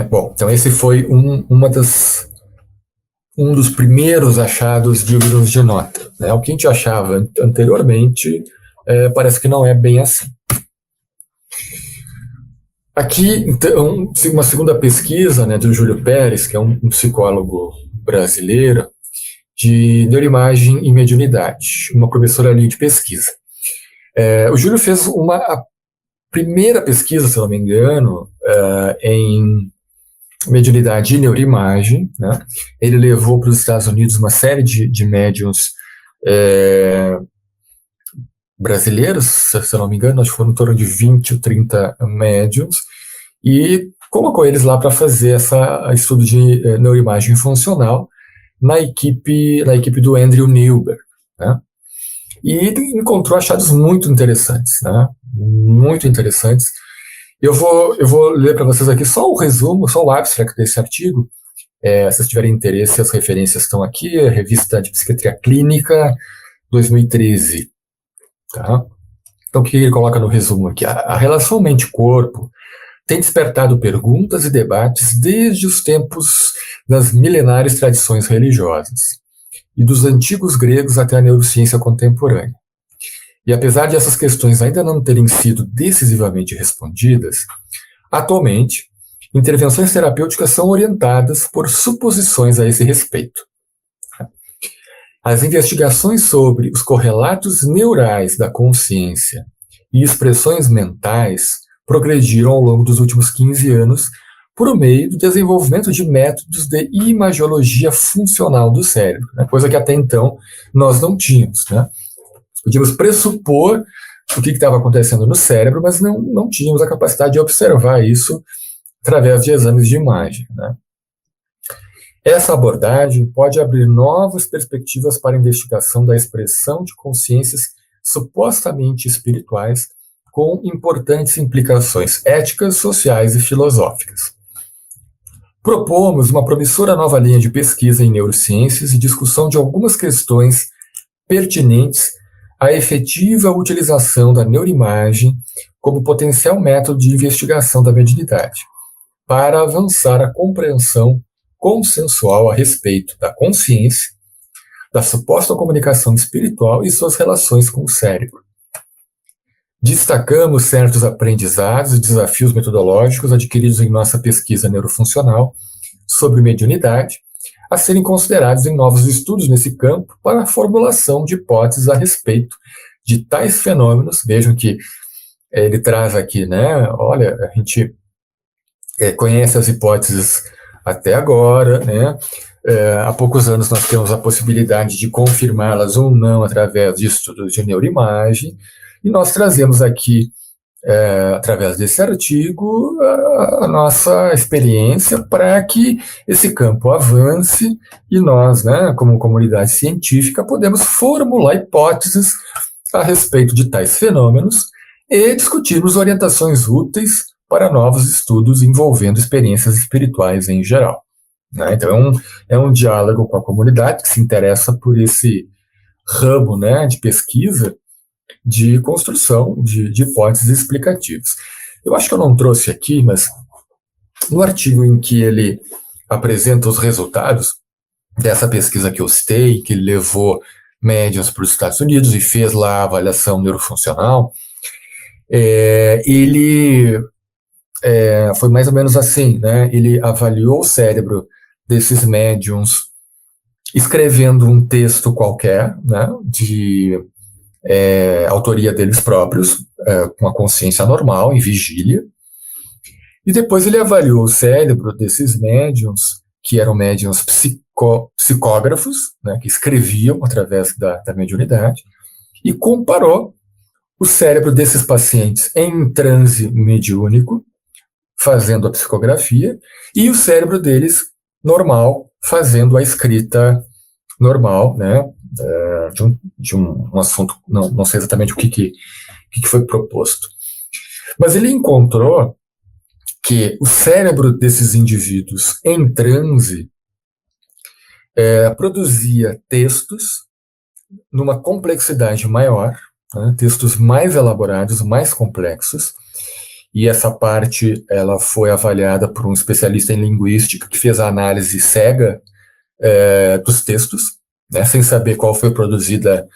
Bom, então esse foi um dos primeiros achados dignos de nota, né? O que a gente achava anteriormente parece que não é bem assim. Aqui, então, uma segunda pesquisa, né, do Júlio Pérez, que é um psicólogo brasileiro, de neuroimagem e mediunidade, uma professora ali de pesquisa. O Júlio fez a primeira pesquisa, se não me engano, em mediunidade e neuroimagem, né? Ele levou para os Estados Unidos uma série de médiuns brasileiros, se eu não me engano, acho que foram em torno de 20 ou 30 médiums, e colocou eles lá para fazer esse estudo de neuroimagem funcional na equipe do Andrew Newberg, né? E encontrou achados muito interessantes, né? Muito interessantes. Eu vou ler para vocês aqui só o resumo, só o abstract desse artigo. Se vocês tiverem interesse, as referências estão aqui, a Revista de Psiquiatria Clínica, 2013. Tá? Então, o que ele coloca no resumo aqui? A relação mente-corpo tem despertado perguntas e debates desde os tempos das milenares tradições religiosas, e dos antigos gregos até a neurociência contemporânea. E apesar de essas questões ainda não terem sido decisivamente respondidas, atualmente, intervenções terapêuticas são orientadas por suposições a esse respeito. As investigações sobre os correlatos neurais da consciência e expressões mentais progrediram ao longo dos últimos 15 anos por meio do desenvolvimento de métodos de imagiologia funcional do cérebro, né? Coisa que até então nós não tínhamos, né? Podíamos pressupor o que estava acontecendo no cérebro, mas não tínhamos a capacidade de observar isso através de exames de imagem, né? Essa abordagem pode abrir novas perspectivas para a investigação da expressão de consciências supostamente espirituais, com importantes implicações éticas, sociais e filosóficas. Propomos uma promissora nova linha de pesquisa em neurociências e discussão de algumas questões pertinentes à efetiva utilização da neuroimagem como potencial método de investigação da mediunidade, para avançar a compreensão consensual a respeito da consciência, da suposta comunicação espiritual e suas relações com o cérebro. Destacamos certos aprendizados e desafios metodológicos adquiridos em nossa pesquisa neurofuncional sobre mediunidade, a serem considerados em novos estudos nesse campo para a formulação de hipóteses a respeito de tais fenômenos. Vejam que ele traz aqui, né? Olha, a gente conhece as hipóteses até agora, né? Há poucos anos nós temos a possibilidade de confirmá-las ou não através de estudos de neuroimagem, e nós trazemos aqui, através desse artigo, a nossa experiência para que esse campo avance e nós, né, como comunidade científica, podemos formular hipóteses a respeito de tais fenômenos e discutirmos orientações úteis para novos estudos envolvendo experiências espirituais em geral, né? Então, é um diálogo com a comunidade que se interessa por esse ramo, né, de pesquisa, de construção de hipóteses explicativas. Eu acho que eu não trouxe aqui, mas no artigo em que ele apresenta os resultados dessa pesquisa que eu citei, que ele levou médiuns para os Estados Unidos e fez lá a avaliação neurofuncional, ele foi mais ou menos assim, né? Ele avaliou o cérebro desses médiuns escrevendo um texto qualquer, né, de autoria deles próprios, com a consciência normal, em vigília, e depois ele avaliou o cérebro desses médiuns, que eram médiuns psicógrafos, né, que escreviam através da mediunidade, e comparou o cérebro desses pacientes em transe mediúnico, fazendo a psicografia, e o cérebro deles normal, fazendo a escrita normal, né, de um assunto, não sei exatamente o que foi proposto. Mas ele encontrou que o cérebro desses indivíduos em transe produzia textos numa complexidade maior, né, textos mais elaborados, mais complexos, e essa parte ela foi avaliada por um especialista em linguística que fez a análise cega dos textos, né, sem saber qual foi produzida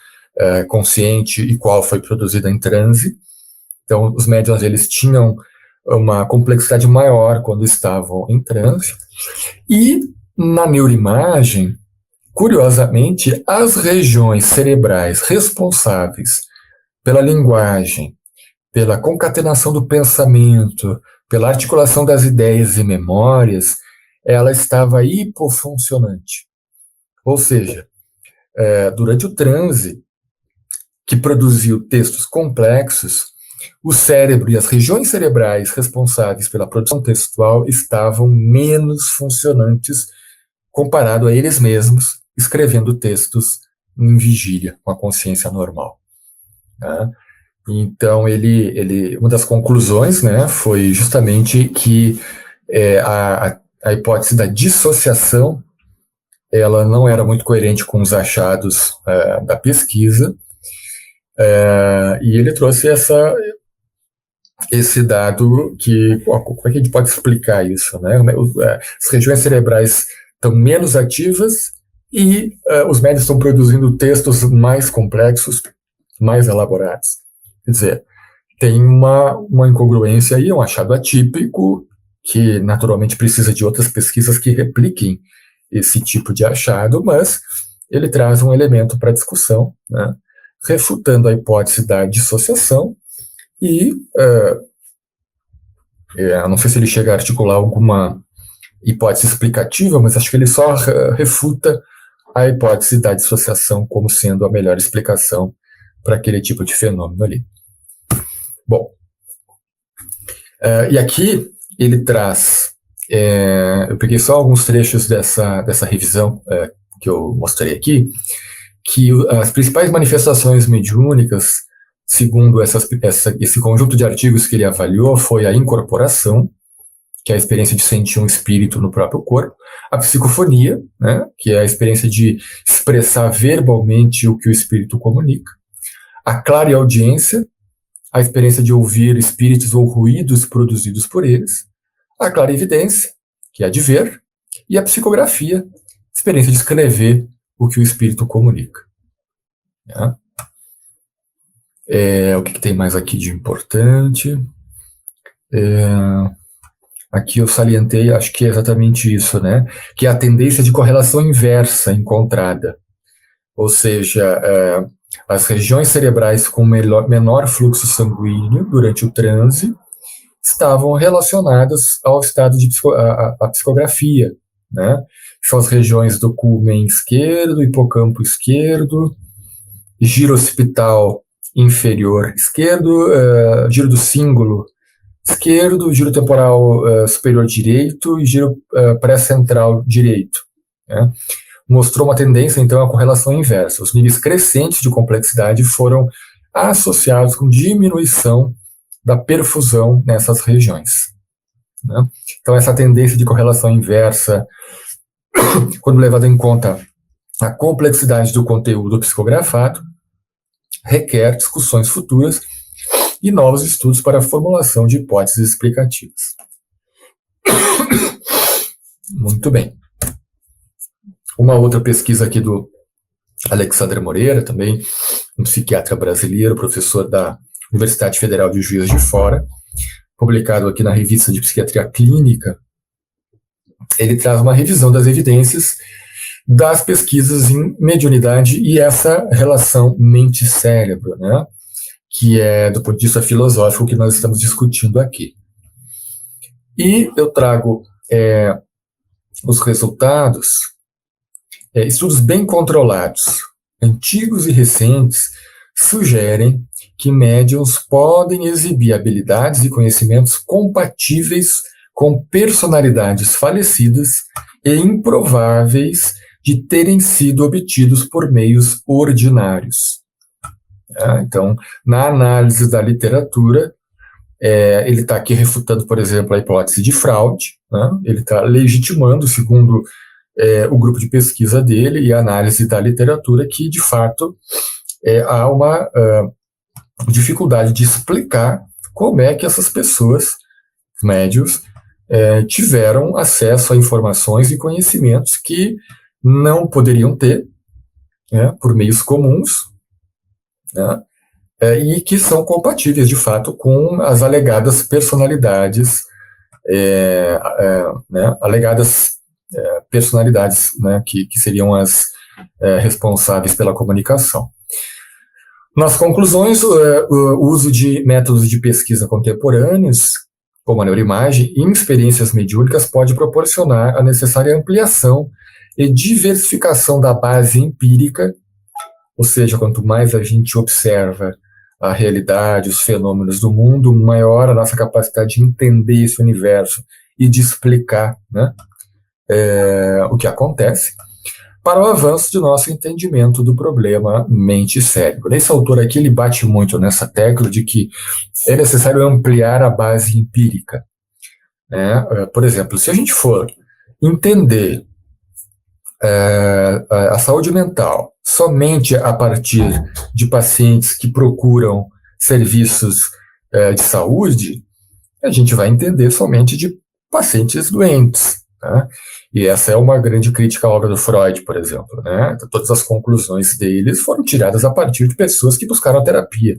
consciente e qual foi produzida em transe. Então, os médiuns eles tinham uma complexidade maior quando estavam em transe. E na neuroimagem, curiosamente, as regiões cerebrais responsáveis pela linguagem, pela concatenação do pensamento, pela articulação das ideias e memórias, ela estava hipofuncionante. Ou seja, durante o transe, que produziu textos complexos, o cérebro e as regiões cerebrais responsáveis pela produção textual estavam menos funcionantes comparado a eles mesmos escrevendo textos em vigília, com a consciência normal. Tá? Então, uma das conclusões, né, foi justamente que a hipótese da dissociação ela não era muito coerente com os achados da pesquisa, e ele trouxe esse dado que, como é que a gente pode explicar isso? Né? As regiões cerebrais estão menos ativas e os médios estão produzindo textos mais complexos, mais elaborados. Quer dizer, tem uma incongruência aí, um achado atípico, que naturalmente precisa de outras pesquisas que repliquem esse tipo de achado, mas ele traz um elemento para discussão, né, refutando a hipótese da dissociação e não sei se ele chega a articular alguma hipótese explicativa, mas acho que ele só refuta a hipótese da dissociação como sendo a melhor explicação para aquele tipo de fenômeno ali. Bom, e aqui ele traz, eu peguei só alguns trechos dessa revisão que eu mostrei aqui, que as principais manifestações mediúnicas, segundo esse conjunto de artigos que ele avaliou, foi a incorporação, que é a experiência de sentir um espírito no próprio corpo, a psicofonia, né, que é a experiência de expressar verbalmente o que o espírito comunica, a clareaudiência, a experiência de ouvir espíritos ou ruídos produzidos por eles, a clarividência, que é a de ver, e a psicografia, experiência de escrever o que o espírito comunica. Né? O que tem mais aqui de importante? Aqui eu salientei, acho que é exatamente isso, né? Que é a tendência de correlação inversa encontrada. Ou seja, as regiões cerebrais com menor fluxo sanguíneo durante o transe estavam relacionadas ao estado de a psicografia, né? São as regiões do culmen esquerdo, hipocampo esquerdo, giro occipital inferior esquerdo, giro do cíngulo esquerdo, giro temporal superior direito e giro pré-central direito. Né? Mostrou uma tendência, então, à correlação inversa. Os níveis crescentes de complexidade foram associados com diminuição da perfusão nessas regiões. Né? Então, essa tendência de correlação inversa, quando levada em conta a complexidade do conteúdo psicografado, requer discussões futuras e novos estudos para a formulação de hipóteses explicativas. Muito bem. Uma outra pesquisa aqui do Alexandre Moreira, também um psiquiatra brasileiro, professor da Universidade Federal de Juiz de Fora, publicado aqui na Revista de Psiquiatria Clínica. Ele traz uma revisão das evidências das pesquisas em mediunidade e essa relação mente-cérebro, né? Que é, do ponto de vista filosófico, que nós estamos discutindo aqui. E eu trago os resultados, estudos bem controlados, antigos e recentes, sugerem que médiuns podem exibir habilidades e conhecimentos compatíveis com personalidades falecidas e improváveis de terem sido obtidos por meios ordinários. Então, na análise da literatura, ele está aqui refutando, por exemplo, a hipótese de fraude, né? Ele está legitimando, segundo o grupo de pesquisa dele e a análise da literatura, que, de fato, há uma dificuldade de explicar como é que essas pessoas, médios, tiveram acesso a informações e conhecimentos que não poderiam ter, né, por meios comuns, né, e que são compatíveis, de fato, com as alegadas personalidades, né, personalidades, né, que seriam as responsáveis pela comunicação. Nas conclusões, o uso de métodos de pesquisa contemporâneos, como a neuroimagem, em experiências mediúnicas pode proporcionar a necessária ampliação e diversificação da base empírica Ou seja, quanto mais a gente observa a realidade, os fenômenos do mundo, maior a nossa capacidade de entender esse universo e de explicar, né, o que acontece, para o avanço de nosso entendimento do problema mente e cérebro. Esse autor aqui ele bate muito nessa tecla de que é necessário ampliar a base empírica, né? Por exemplo, se a gente for entender a saúde mental somente a partir de pacientes que procuram serviços de saúde, a gente vai entender somente de pacientes doentes. Né? E essa é uma grande crítica à obra do Freud, por exemplo. Né? Todas as conclusões deles foram tiradas a partir de pessoas que buscaram a terapia.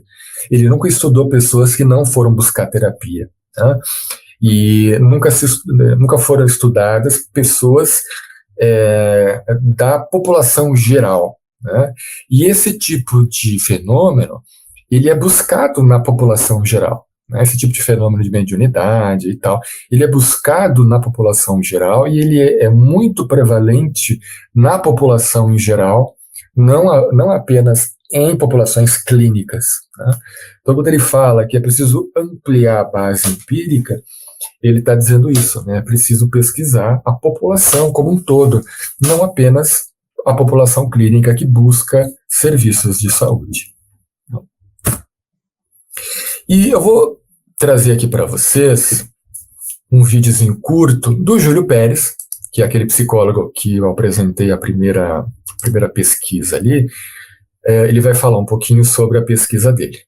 Ele nunca estudou pessoas que não foram buscar terapia. Né? E nunca foram estudadas pessoas da população geral. Né? E esse tipo de fenômeno, ele é buscado na população geral. Né? Esse tipo de fenômeno de mediunidade e tal, ele é buscado na população geral e ele é muito prevalente na população em geral, não apenas em populações clínicas. Né? Então, quando ele fala que é preciso ampliar a base empírica, ele está dizendo isso, né? É preciso pesquisar a população como um todo, não apenas a população clínica que busca serviços de saúde. E eu vou trazer aqui para vocês um videozinho curto do Júlio Pérez, que é aquele psicólogo que eu apresentei a primeira pesquisa ali. Ele vai falar um pouquinho sobre a pesquisa dele.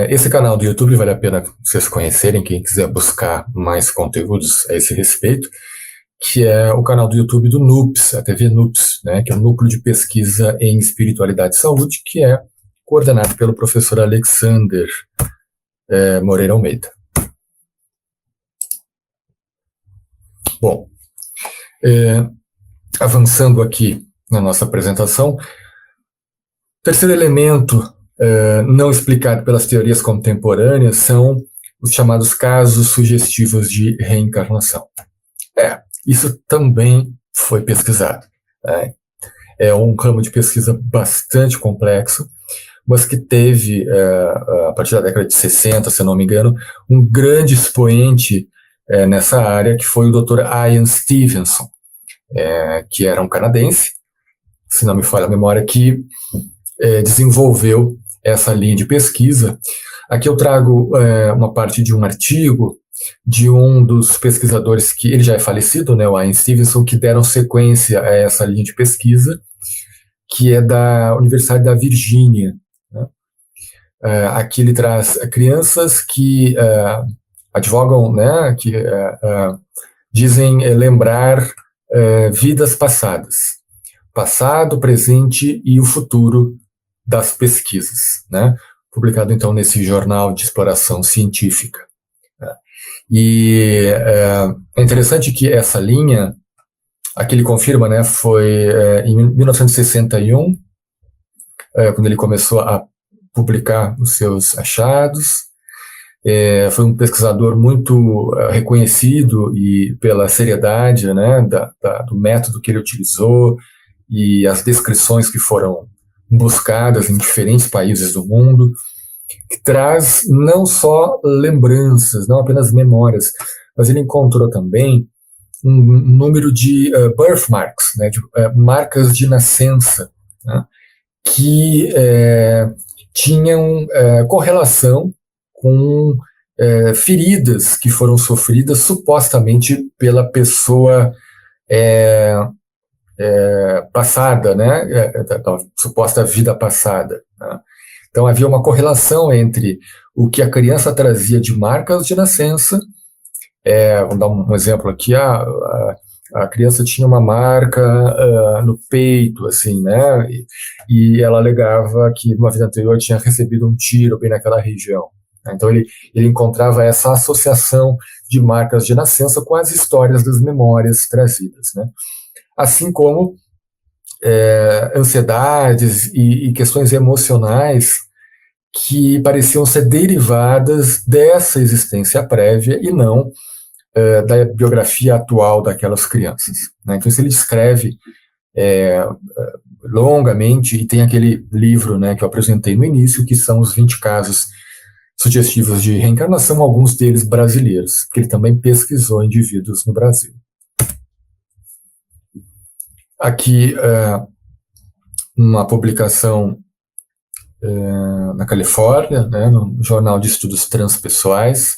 Esse canal do YouTube vale a pena vocês conhecerem, quem quiser buscar mais conteúdos a esse respeito, que é o canal do YouTube do NUPS, a TV NUPS, né, que é o Núcleo de Pesquisa em Espiritualidade e Saúde, que é coordenado pelo professor Alexander Moreira Almeida. Bom, avançando aqui na nossa apresentação, o terceiro elemento não explicado pelas teorias contemporâneas são os chamados casos sugestivos de reencarnação. Isso também foi pesquisado. É um ramo de pesquisa bastante complexo, mas que teve, a partir da década de 60, se não me engano, um grande expoente nessa área, que foi o Dr. Ian Stevenson, que era um canadense, se não me falha a memória, que desenvolveu essa linha de pesquisa. Aqui eu trago uma parte de um artigo de um dos pesquisadores que ele já é falecido, né, o Ian Stevenson, que deram sequência a essa linha de pesquisa, que é da Universidade da Virgínia. Né? Aqui ele traz crianças que advogam, né, que dizem lembrar vidas passadas, passado, presente e o futuro das pesquisas, né? Publicado então nesse jornal de exploração científica. E é interessante que essa linha, aqui ele confirma, né, foi em 1961, quando ele começou a publicar os seus achados. Foi um pesquisador muito reconhecido e pela seriedade, né, do método que ele utilizou e as descrições que foram buscadas em diferentes países do mundo, que traz não só lembranças, não apenas memórias, mas ele encontrou também um número de birthmarks, né, de marcas de nascença, né, que tinham correlação com feridas que foram sofridas supostamente pela pessoa passada, né, da suposta vida passada. Né? Então havia uma correlação entre o que a criança trazia de marcas de nascença. Vamos dar um exemplo aqui, a criança tinha uma marca no peito, assim, né, e ela alegava que numa vida anterior tinha recebido um tiro bem naquela região. Então ele encontrava essa associação de marcas de nascença com as histórias das memórias trazidas, né? Assim como ansiedades e questões emocionais que pareciam ser derivadas dessa existência prévia e não da biografia atual daquelas crianças. Né? Então, isso ele descreve longamente, e tem aquele livro, né, que eu apresentei no início, que são os 20 casos sugestivos de reencarnação, alguns deles brasileiros, que ele também pesquisou indivíduos no Brasil. Aqui, uma publicação na Califórnia, né, no Jornal de Estudos Transpessoais,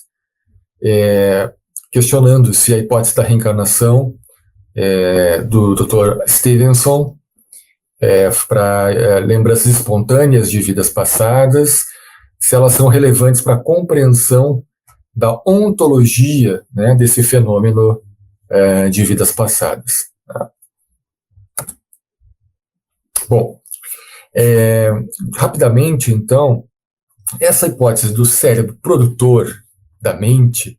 questionando se a hipótese da reencarnação do Dr. Stevenson para lembranças espontâneas de vidas passadas, se elas são relevantes para a compreensão da ontologia, né, desse fenômeno de vidas passadas. Tá? Bom, rapidamente, então, essa hipótese do cérebro produtor da mente,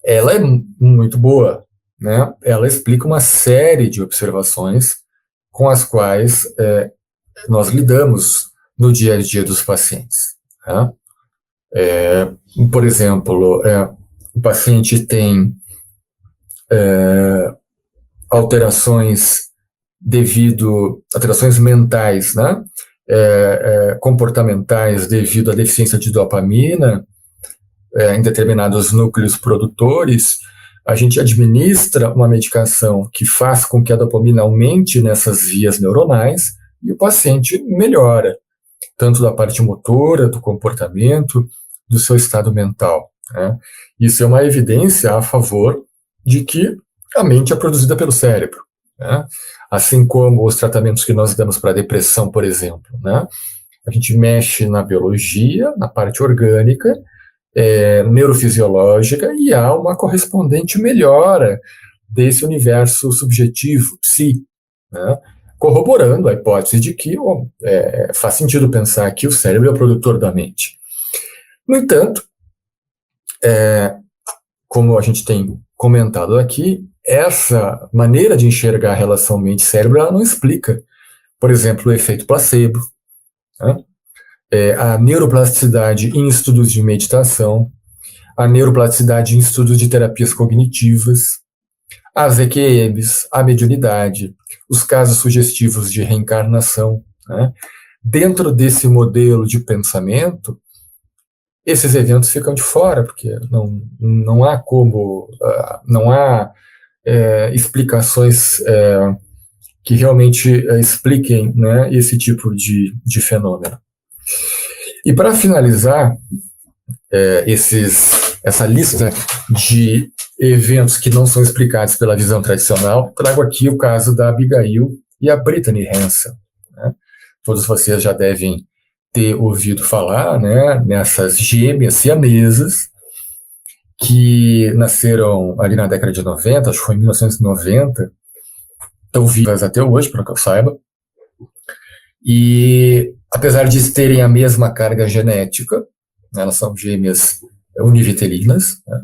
ela é muito boa, né? Ela explica uma série de observações com as quais nós lidamos no dia a dia dos pacientes. Tá? Por exemplo, o paciente tem alterações mentais, né? Comportamentais devido à deficiência de dopamina em determinados núcleos produtores. A gente administra uma medicação que faz com que a dopamina aumente nessas vias neuronais e o paciente melhora, tanto da parte motora, do comportamento, do seu estado mental. Né? Isso é uma evidência a favor de que a mente é produzida pelo cérebro. Né? Assim como os tratamentos que nós damos para a depressão, por exemplo. Né? A gente mexe na biologia, na parte orgânica, neurofisiológica, e há uma correspondente melhora desse universo subjetivo, psi, né? Corroborando a hipótese de que faz sentido pensar que o cérebro é o produtor da mente. No entanto, como a gente tem comentado aqui, essa maneira de enxergar a relação mente-cérebro ela não explica, por exemplo, o efeito placebo, né? A neuroplasticidade em estudos de meditação, a neuroplasticidade em estudos de terapias cognitivas, as EQMs, a mediunidade, os casos sugestivos de reencarnação, né? Dentro desse modelo de pensamento, esses eventos ficam de fora, porque não há como, não há explicações que realmente expliquem, né, esse tipo de fenômeno. E para finalizar essa lista de eventos que não são explicados pela visão tradicional, trago aqui o caso da Abigail e a Brittany Hansen, né? Todos vocês já devem ter ouvido falar, né, nessas gêmeas siamesas que nasceram ali na década de 90, acho que foi em 1990, estão vivas até hoje, para que eu saiba. E apesar de terem a mesma carga genética, elas são gêmeas univitelinas, né?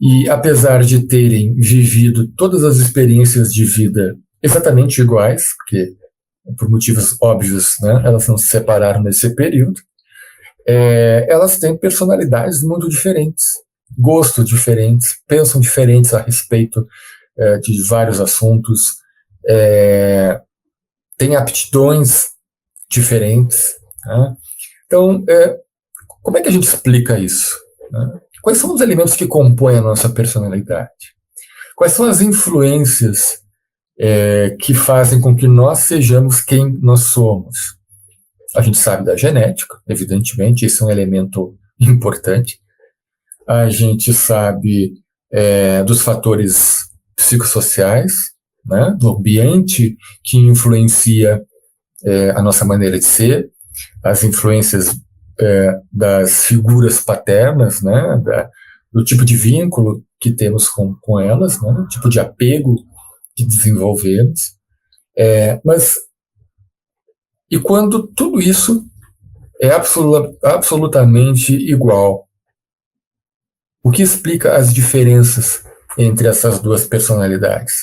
E apesar de terem vivido todas as experiências de vida exatamente iguais, porque por motivos óbvios, né, elas não se separaram nesse período, elas têm personalidades muito diferentes, gostos diferentes, pensam diferentes a respeito de vários assuntos, têm aptidões diferentes, né? Então, como é que a gente explica isso, né? Quais são os elementos que compõem a nossa personalidade? Quais são as influências que fazem com que nós sejamos quem nós somos? A gente sabe da genética, evidentemente, esse é um elemento importante. A gente sabe dos fatores psicossociais, né, do ambiente que influencia a nossa maneira de ser, as influências das figuras paternas, né, do tipo de vínculo que temos com elas, né, o tipo de apego que desenvolvemos. E quando tudo isso é absolutamente igual, o que explica as diferenças entre essas duas personalidades,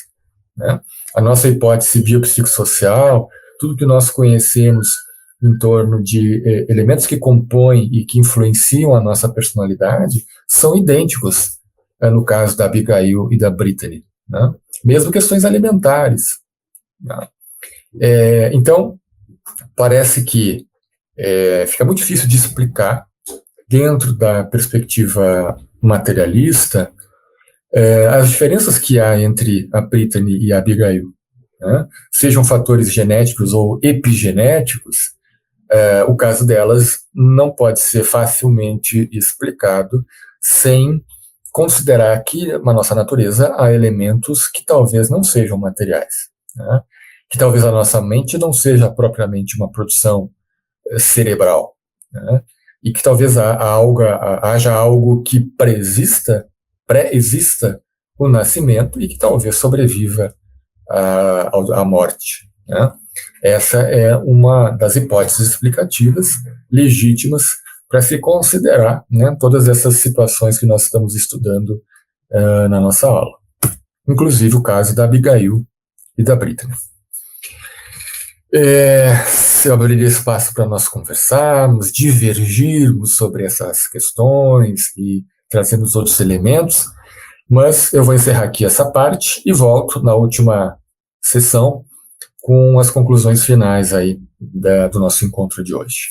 né? A nossa hipótese biopsicossocial, tudo que nós conhecemos em torno de elementos que compõem e que influenciam a nossa personalidade são idênticos no caso da Abigail e da Brittany, né? Mesmo questões alimentares, né? Então, parece que fica muito difícil de explicar dentro da perspectiva materialista as diferenças que há entre a Brittany e a Abigail, né? Sejam fatores genéticos ou epigenéticos, o caso delas não pode ser facilmente explicado sem considerar que na nossa natureza há elementos que talvez não sejam materiais, né? Que talvez a nossa mente não seja propriamente uma produção cerebral, né? E que talvez haja algo que pré-exista o nascimento e que talvez sobreviva à morte, né? Essa é uma das hipóteses explicativas legítimas para se considerar, né, todas essas situações que nós estamos estudando na nossa aula, inclusive o caso da Abigail e da Brittany. Eu abriria espaço para nós conversarmos, divergirmos sobre essas questões e trazermos outros elementos, mas eu vou encerrar aqui essa parte e volto na última sessão com as conclusões finais aí do nosso encontro de hoje.